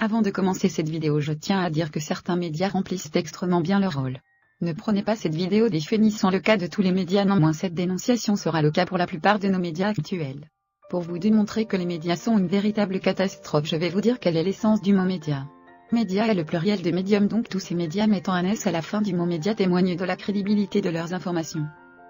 Avant de commencer cette vidéo, je tiens à dire que certains médias remplissent extrêmement bien leur rôle. Ne prenez pas cette vidéo définissant le cas de tous les médias, néanmoins cette dénonciation sera le cas pour la plupart de nos médias actuels. Pour vous démontrer que les médias sont une véritable catastrophe, je vais vous dire quelle est l'essence du mot média. Média est le pluriel de médium, donc tous ces médias mettant un S à la fin du mot média témoignent de la crédibilité de leurs informations.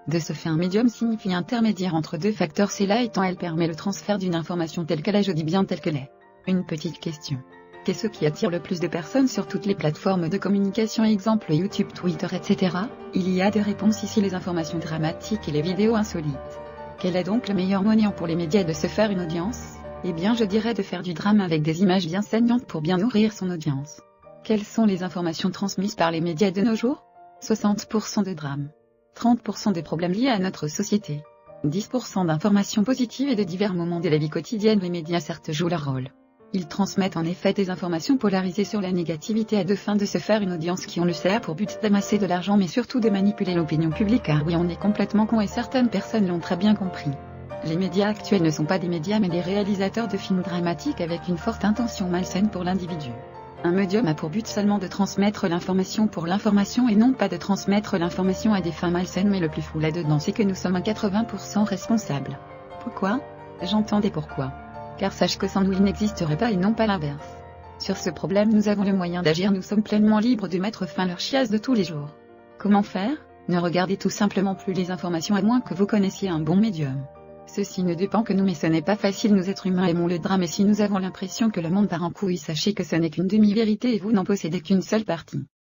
De ce fait, un médium signifie intermédiaire entre deux facteurs, cela étant elle permet le transfert d'une information telle qu'elle est, je dis bien telle qu'elle est. Une petite question. Qu'est-ce qui attire le plus de personnes sur toutes les plateformes de communication, exemple YouTube, Twitter, etc. Il y a des réponses ici, les informations dramatiques et les vidéos insolites. Quel est donc le meilleur moyen pour les médias de se faire une audience? Eh bien, je dirais de faire du drame avec des images bien saignantes pour bien nourrir son audience. Quelles sont les informations transmises par les médias de nos jours? 60% de drame. 30% des problèmes liés à notre société. 10% d'informations positives et de divers moments de la vie quotidienne. Les médias certes jouent leur rôle. Ils transmettent en effet des informations polarisées sur la négativité à deux fins de se faire une audience qui, on le sait, a pour but d'amasser de l'argent mais surtout de manipuler l'opinion publique, car oui, on est complètement con et certaines personnes l'ont très bien compris. Les médias actuels ne sont pas des médias mais des réalisateurs de films dramatiques avec une forte intention malsaine pour l'individu. Un médium a pour but seulement de transmettre l'information pour l'information et non pas de transmettre l'information à des fins malsaines, mais le plus fou là-dedans c'est que nous sommes à 80% responsables. Pourquoi? J'entendais pourquoi. Car sache que sans nous il n'existerait pas et non pas l'inverse. Sur ce problème nous avons le moyen d'agir, nous sommes pleinement libres de mettre fin à leur chiasse de tous les jours. Comment faire? Ne regardez tout simplement plus les informations à moins que vous connaissiez un bon médium. Ceci ne dépend que nous, mais ce n'est pas facile, nous êtres humains aimons le drame et si nous avons l'impression que le monde part en couille, sachez que ce n'est qu'une demi-vérité et vous n'en possédez qu'une seule partie.